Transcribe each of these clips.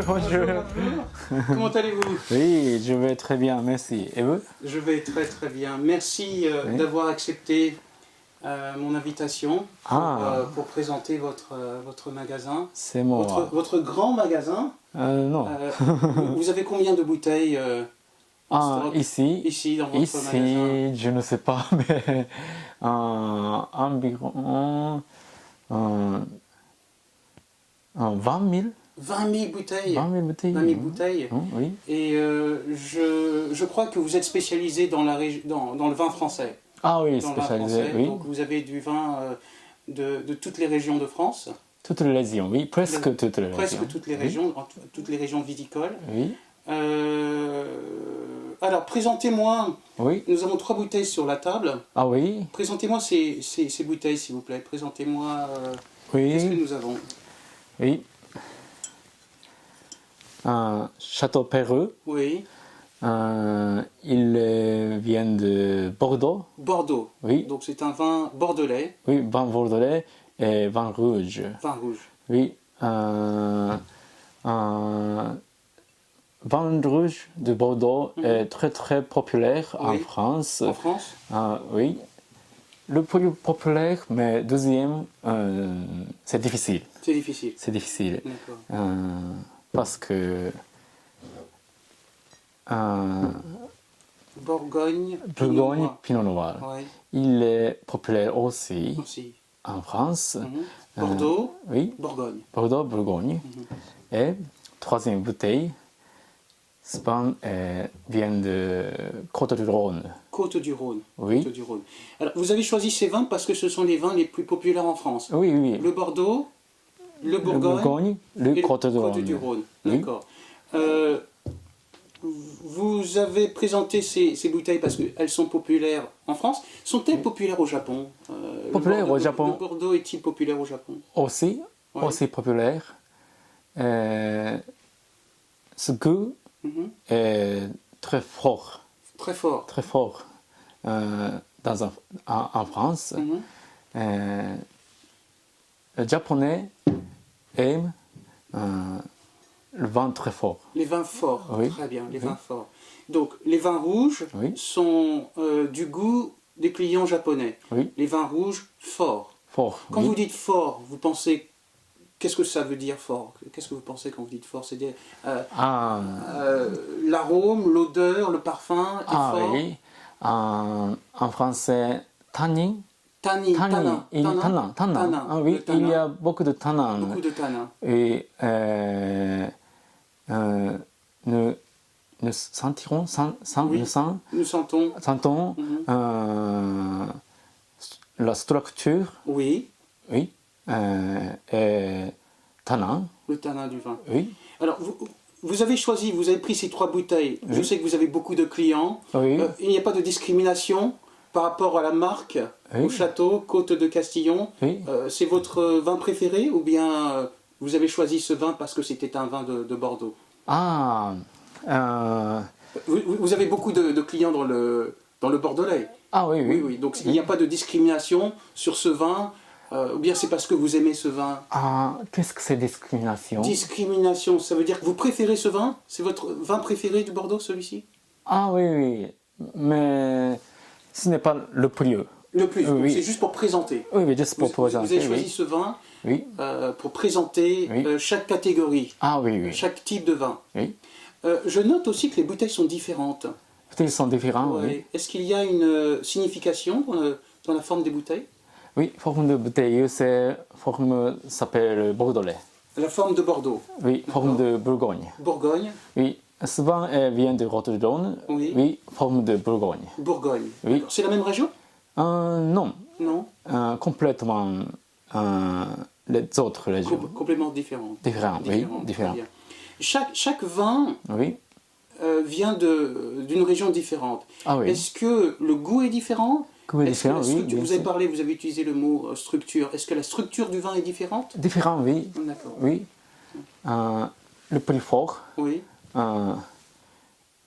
bonjour. Comment allez-vous? Oui, je vais très bien, merci. Et vous? Je vais très très bien. Merci Oui. d'avoir accepté mon invitation pour présenter votre magasin. C'est moi. Votre grand magasin. Non. Vous avez combien de bouteilles Ici, dans votre magasin? je ne sais pas, mais environ 20 000. 20 000 bouteilles. 20 000 bouteilles. 20 000 bouteilles. Oui. Et je crois que vous êtes spécialisé dans le vin français. Ah oui, Dans le vin spécialisé, français. oui. Donc vous avez du vin de toutes les régions de France. Toutes les régions, oui, presque toutes les régions. Presque toutes les régions, toutes les régions viticoles. Oui. Alors, présentez-moi. Oui. Nous avons 3 bouteilles sur la table. Ah oui. Présentez-moi ces bouteilles, s'il vous plaît. Présentez-moi. Oui. Qu'est-ce que nous avons? Oui. Un Château Perreux. Oui. Il vient de Bordeaux. Bordeaux. Oui. Donc c'est un vin bordelais. Oui, vin bordelais et vin rouge. Vin rouge. Oui. Vin rouge de Bordeaux est très très populaire en France. En France? Oui. Le plus populaire, mais deuxième, c'est difficile. C'est difficile. C'est difficile. D'accord. Parce que Bourgogne, Pinot Noir. Oui. Il est populaire aussi Aussi. en France. Bordeaux, Oui. Bourgogne. Bordeaux, Bourgogne. Et troisième bouteille, ce vin vient de Côte-du-Rhône. Côte-du-Rhône. Oui. Côte-du-Rhône. Alors, vous avez choisi ces vins parce que ce sont les vins les plus populaires en France. Oui, oui. Le Bordeaux, le Bourgogne, le et Côte-du-Rhône. Oui. D'accord. Vous avez présenté ces bouteilles parce qu'elles sont populaires en France. Sont-elles populaires au Japon? Populaires au Japon. Le Bordeaux est-il populaire au Japon? Aussi, Ouais. aussi populaire. Ce goût est très fort. Très fort. Très fort en France. Les Japonais aiment le vin très fort. Les vins forts, Oui. très bien, les vins forts. Donc, les vins rouges sont du goût des clients japonais. Oui. Les vins rouges forts. Fort. Quand oui. vous dites fort, vous pensez... Qu'est-ce que ça veut dire fort? Qu'est-ce que vous pensez quand vous dites fort? C'est-à-dire l'arôme, l'odeur, le parfum est fort? Oui. En français, tannin. Tanin. Oui, Le tanin. il y a beaucoup de tanin. Beaucoup de tanin. Et nous sentirons, Oui. Nous sentons la structure, oui, oui, et tanin, le tanin du vin. oui. Alors, vous avez choisi, vous avez pris ces 3 bouteilles. Je sais que vous avez beaucoup de clients. Oui. Il n'y a pas de discrimination par rapport à la marque, au château, Côte de Castillon. Oui. C'est votre vin préféré ou bien vous avez choisi ce vin parce que c'était un vin de Bordeaux? Vous avez beaucoup de clients dans le Bordelais. Oui. Oui. Donc il n'y a pas de discrimination sur ce vin, ou bien c'est parce que vous aimez ce vin? Qu'est-ce que c'est discrimination? Discrimination, ça veut dire que vous préférez ce vin? C'est votre vin préféré du Bordeaux, celui-ci? Oui. Mais ce n'est pas le plus. Le plus, c'est juste pour présenter. Oui, juste pour présenter. Vous avez choisi ce vin pour présenter chaque catégorie, Oui. chaque type de vin. Oui. Je note aussi que les bouteilles sont différentes. Ils sont différents, oui. Est-ce qu'il y a une signification dans la forme des bouteilles? Oui, forme de bouteille, forme s'appelle bordelais. La forme de Bordeaux. Oui, forme de Bourgogne. Bourgogne. Oui, ce vin vient de Côte-du-Rhône. Oui, forme de Bourgogne. Bourgogne. Oui. C'est la même région? Non. Non. Complètement les autres régions. Complètement différentes. Différents. Chaque vin vient d'une région différente. Est-ce que le goût est différent? Vous avez utilisé le mot structure. Est-ce que la structure du vin est différente? Différent, oui. D'accord. Oui. Le plus fort. Oui.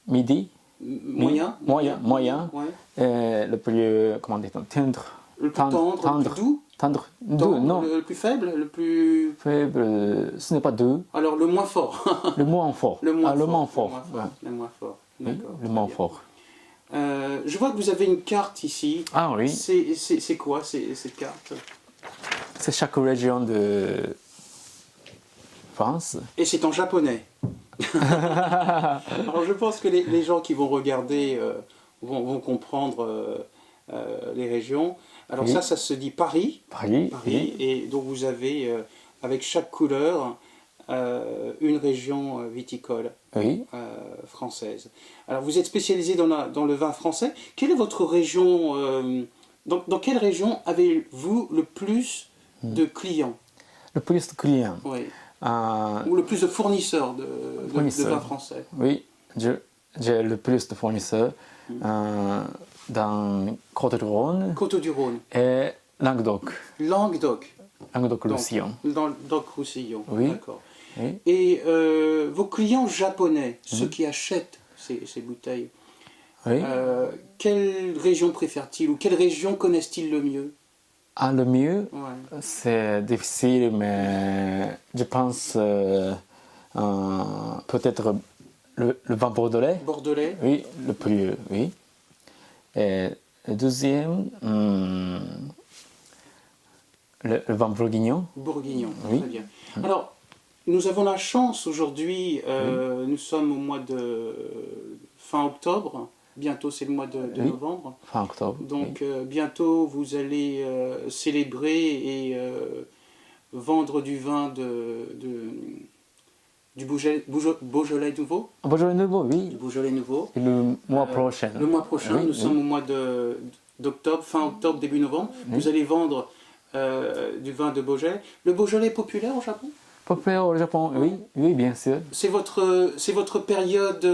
Midi. Moyen. Et le plus, comment dire, tendre. Le plus tendre, le plus doux. Tendre. 2, non. Le plus faible, le plus... Faible, ce n'est pas 2. Alors le moins fort. Le moins fort. Le moins fort. fort. Le moins fort. D'accord. Oui, le moins fort. Je vois que vous avez une carte ici. Ah oui. C'est quoi cette carte? C'est chaque région de France. Et c'est en japonais. Alors je pense que les gens qui vont regarder vont comprendre les régions. Alors oui. ça se dit Paris. Paris. Oui. Et donc vous avez, avec chaque couleur, une région viticole française. Alors vous êtes spécialisé dans le vin français. Quelle est votre région dans quelle région avez-vous le plus de clients? Le plus de clients. Oui. Ou le plus de fournisseurs de vin français? Oui, j'ai le plus de fournisseurs dans Côte-du-Rhône. Côte-du-Rhône. Et Languedoc. Languedoc-Roussillon. Languedoc-Roussillon, oui. D'accord. Oui. Et vos clients japonais, ceux qui achètent ces bouteilles, oui. Quelle région préfèrent-ils ou quelle région connaissent-ils le mieux? Ah, le mieux, c'est difficile, mais je pense peut-être le vin bordelais. Bordelais? Oui, le plus, oui. Et le deuxième, le vin bourguignon. Bourguignon, oui. Très bien. Alors, nous avons la chance aujourd'hui, nous sommes au mois de fin octobre. Bientôt, c'est le mois de novembre. Fin octobre. Donc, bientôt, vous allez célébrer et vendre du vin du Beaujolais nouveau. Beaujolais nouveau, oui. Du Beaujolais nouveau. Et le mois prochain. Le mois prochain, nous sommes au mois d'octobre, fin octobre, début novembre. Vous allez vendre du vin de Beaujolais. Le Beaujolais est populaire au Japon? Populaire au Japon, oui, bien sûr. C'est votre période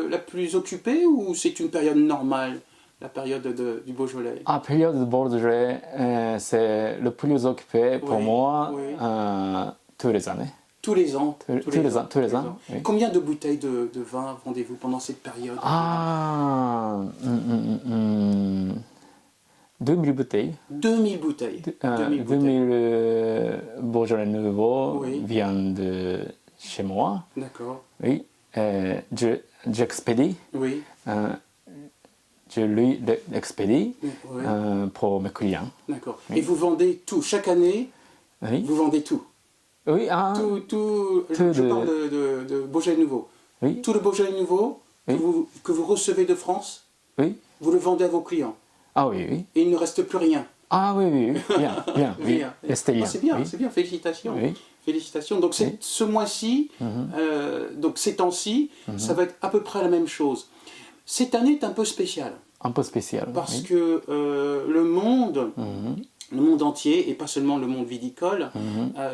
la plus occupée ou c'est une période normale, la période du Beaujolais? La période du Beaujolais, c'est le plus occupé pour moi tous les années. Tous les ans. Tous les ans. Oui. Combien de bouteilles de vin vendez-vous pendant cette période? 2000 bouteilles. 2000 bouteilles. 2000 Beaujolais nouveau viennent de chez moi. D'accord. Oui. J'expédie. Oui. Je lui expédie pour mes clients. D'accord. Oui. Et vous vendez tout? Chaque année, vous vendez tout? Oui. Je parle de Beaujolais nouveau. Oui. Tout le Beaujolais nouveau que vous recevez de France, vous le vendez à vos clients? Ah oui. Et il ne reste plus rien? Ah oui, bien. Rien. C'est bien, félicitations. Oui. Félicitations. Donc ce mois-ci, donc ces temps-ci, ça va être à peu près la même chose. Cette année est un peu spéciale. Parce que le monde entier, et pas seulement le monde viticole,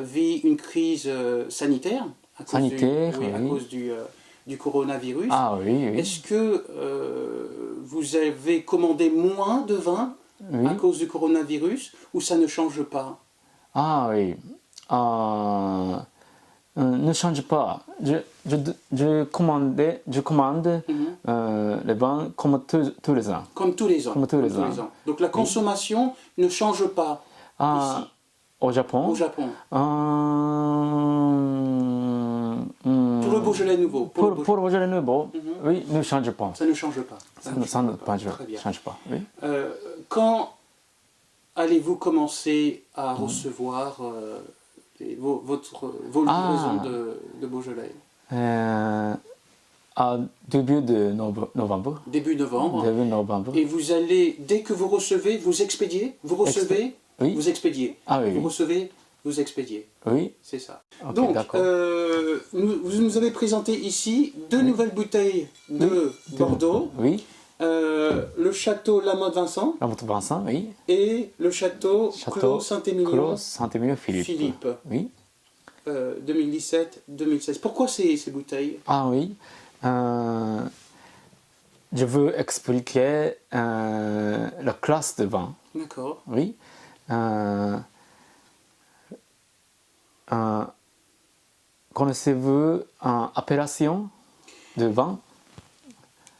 vit une crise sanitaire à cause du coronavirus. Ah oui. Est-ce que vous avez commandé moins de vin à cause du coronavirus ou ça ne change pas? Ah oui. Ne change pas. Je commande les vins comme tous les ans. Comme tous les ans. Donc la consommation ne change pas ici. Au Japon. Pour le Beaujolais nouveau. Pour le Beaujolais nouveau, oui, ne change pas. Ça ne change pas. Ça ne change pas. Oui. Quand allez-vous commencer à recevoir vos livraisons de Beaujolais? Début de novembre. Début novembre. Et vous allez, dès que vous recevez, vous expédiez? Vous recevez, vous expédiez. Ah oui. Vous recevez, vous expédiez. Oui. C'est ça. Okay, donc, vous nous avez présenté ici 2 nouvelles bouteilles de Bordeaux. Oui. Le château Lamotte Vincent. Oui. Et le château Clos Saint-Émilion. Philippe. Oui. 2017-2016. Pourquoi ces bouteilles? Ah oui. Je veux expliquer la classe de vin. D'accord. Oui. Connaissez-vous une appellation de vin?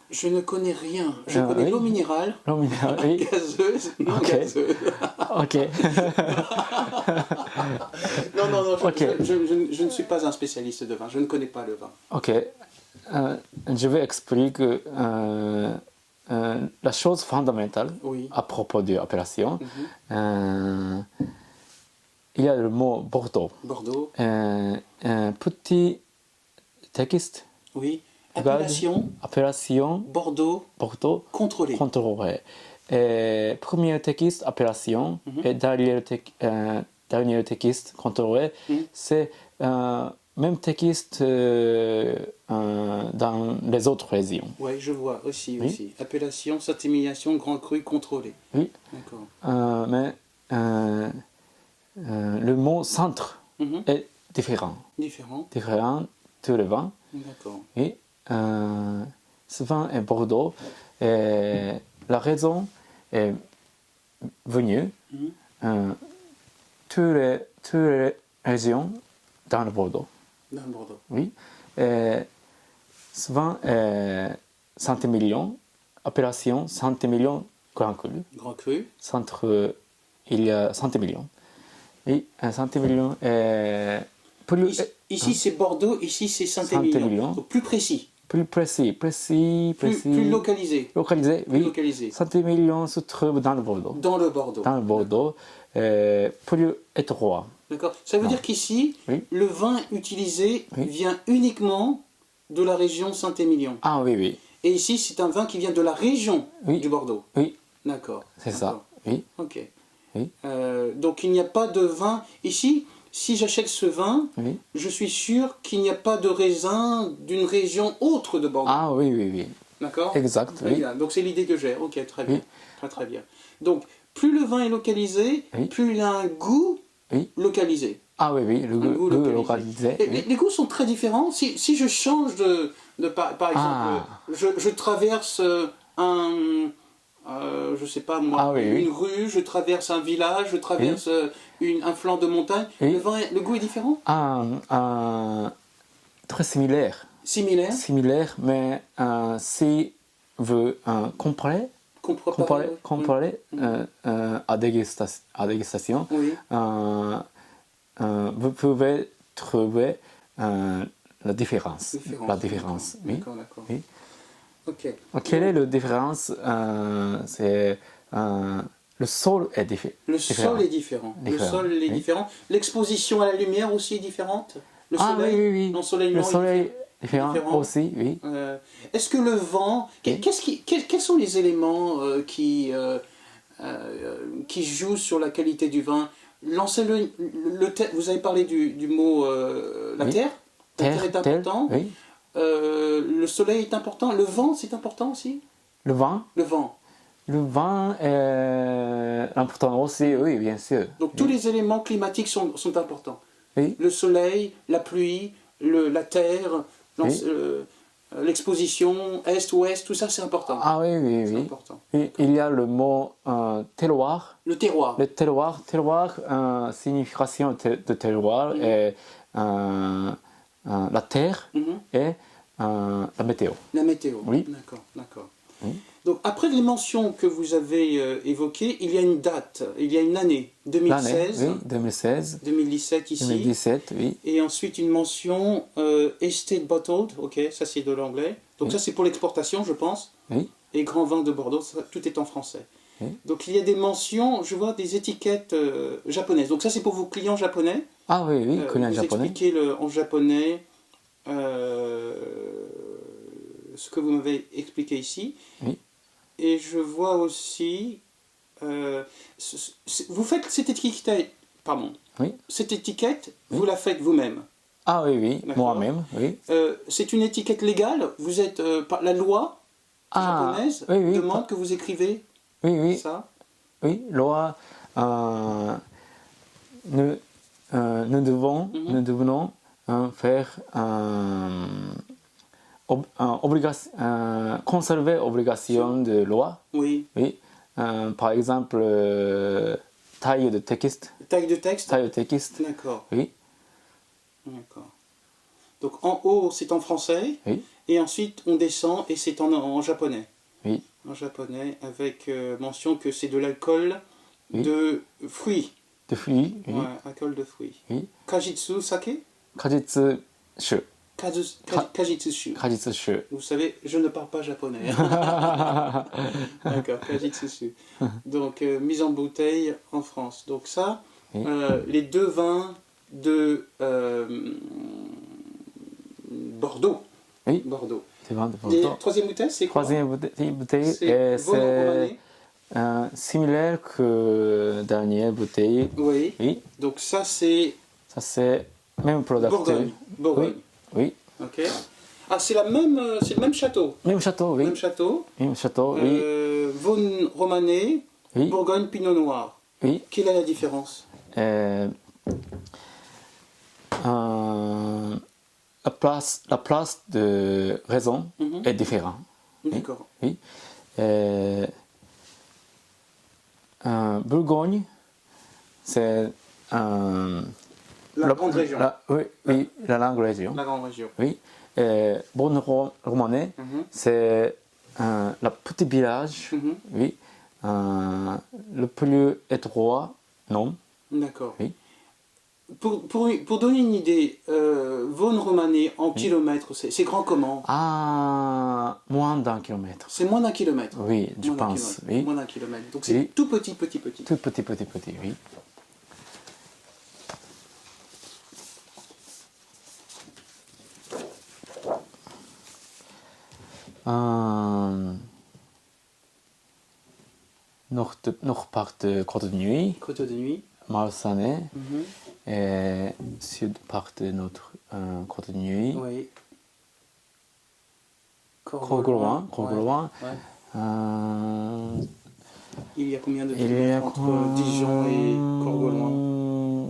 Je ne connais rien. Je connais l'eau minérale, oui. gazeuse, non gazeuse. Ok. non, je ne suis pas un spécialiste de vin. Je ne connais pas le vin. Ok. Je vais expliquer la chose fondamentale à propos de l'appellation. Il y a le mot Bordeaux. Bordeaux. Un petit texte. Oui. Appellation. Bordeaux. Contrôlé. Premier texte, appellation. Et dernier texte, contrôlé. C'est même texte dans les autres régions. Oui, je vois aussi. Appellation, certification, grand cru, contrôlé. Oui. D'accord. Mais le mot centre est différent. Différent de le vin. D'accord. Oui. Ce vin est Bordeaux. Et la raison est venue toutes les régions dans le Bordeaux. Dans le Bordeaux. Oui. Et ce vin est 100 millions, appellation 100 millions Grand Cru. Grand Cru. Centre, il y a 100 millions. Oui, 100 millions est plus... Ici c'est Bordeaux, ici c'est 100 millions. Donc plus précis. Plus précis. Plus localisé. Localisé, oui. 100 millions se trouvent dans le Bordeaux. Dans le Bordeaux. Plus étroit. D'accord. Ça veut dire qu'ici, le vin utilisé vient uniquement de la région Saint-Émilion. Ah oui. Et ici, c'est un vin qui vient de la région du Bordeaux. Oui. D'accord. C'est ça. Oui. Ok. Oui. Donc il n'y a pas de vin ici. Si j'achète ce vin, je suis sûr qu'il n'y a pas de raisin d'une région autre de Bordeaux. Ah oui. D'accord. Exact. Très bien. Donc c'est l'idée que j'ai. Ok, très bien. Très bien. Donc plus le vin est localisé, plus il a un goût localisé. Ah oui, le goût localisé. Les goûts sont très différents. Si je change par exemple, je traverse je sais pas moi, une rue, je traverse un village, je traverse un flanc de montagne, le goût est différent? Très similaire. Similaire, mais si vous comparez à dégustation, vous pouvez trouver la différence. D'accord. Oui. Ok. Quelle est la différence? C'est le sol est différent. Le sol est différent. L'exposition à la lumière aussi est différente. Le soleil, le soleil est différent aussi, oui. Est-ce que le vent, quels sont les éléments qui jouent sur la qualité du vin? Vous avez parlé du mot la terre. La terre est important. Le soleil est important. Le vent, c'est important aussi. Le vent est important aussi, oui, bien sûr. Donc tous les éléments climatiques sont importants. Le soleil, la pluie, la terre, l'exposition, est-ouest, tout ça c'est important. Ah oui. C'est important. Il y a le mot terroir. Le terroir. Le terroir, signification de terroir est la terre et la météo. La météo, oui. D'accord. Donc après les mentions que vous avez évoquées, il y a une date, il y a une année, 2016. 2016. 2017 ici. 2017, oui. Et ensuite une mention Estate Bottled, ok, ça c'est de l'anglais. Donc ça c'est pour l'exportation je pense. Oui. Et Grand Vin de Bordeaux, tout est en français. Donc il y a des mentions, je vois des étiquettes japonaises. Donc ça c'est pour vos clients japonais. Ah oui, clients japonais. Vous expliquez en japonais ce que vous m'avez expliqué ici. Oui. Et je vois aussi... vous faites cette étiquette... Pardon. Oui. Cette étiquette, vous la faites vous-même. Ah oui, moi-même, oui. C'est une étiquette légale. Vous êtes... la loi japonaise demande que vous écrivez ça. Oui, loi... nous devons faire conserver l'obligation de loi. Oui. Par exemple, taille de texte. Taille de texte. Taille de texte. D'accord. Oui. D'accord. Donc en haut, c'est en français. Oui. Et ensuite, on descend et c'est en japonais. Oui. En japonais, avec mention que c'est de l'alcool de fruits. De fruits, oui. Ouais, alcool de fruits. Oui. Kajitsu sake? Kajitsu shu. Kajitsu shu. Kajitsu shu. Vous savez, je ne parle pas japonais. D'accord, Kajitsu shu. Donc, mise en bouteille en France. Donc ça, les deux vins de Bordeaux. Oui. Bordeaux. C'est vin de Bordeaux. Et troisième bouteille, c'est quoi? Troisième bouteille, c'est similaire que dernière bouteille. Oui. Oui. Donc ça, c'est... Ça, c'est même produit. Bourgogne. Bourgogne. Oui. Ok. Ah, c'est le même château. Même château, oui. Même château. Même château, oui. Vosne romanée, oui. Bourgogne Pinot Noir. Oui. Quelle est la différence? La place de raison est différente. D'accord. Oui. Bourgogne, c'est la grande région. Oui, la grande région. La grande région. Oui. Vosne romanée, c'est le petit village, oui, le plus étroit, non. D'accord. Oui. Pour donner une idée, Vosne romanée en kilomètres, c'est grand comment? Ah, moins d'un kilomètre. C'est moins d'un kilomètre. Oui, je pense. Oui. Moins d'un kilomètre. Donc c'est tout petit. Tout petit, oui. Nord-part de Côte de Nuit. Côte de Nuit. Marsanais. Et sud-part de notre Côte de Nuit. Oui. Corgoloin. Il y a combien de kilomètres entre Dijon et Corgoloin?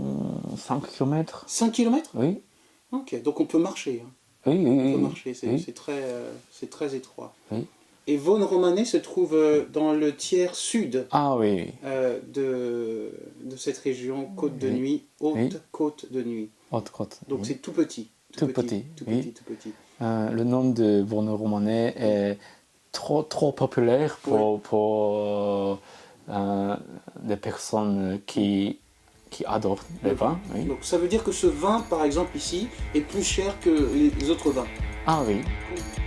5 km. 5 km? Oui. Ok, donc on peut marcher. Hein. Oui. On peut marcher, c'est très étroit. Oui. Et Vosne romanée se trouve dans le tiers sud de cette région Côte de Nuit, Haute Côte de Nuit. Haute Côte. Donc c'est tout petit. Tout petit. Le nom de Vosne romanée est trop populaire pour des personnes qui adorent les vins. Oui. Donc ça veut dire que ce vin, par exemple ici, est plus cher que les autres vins. Ah oui. Cool.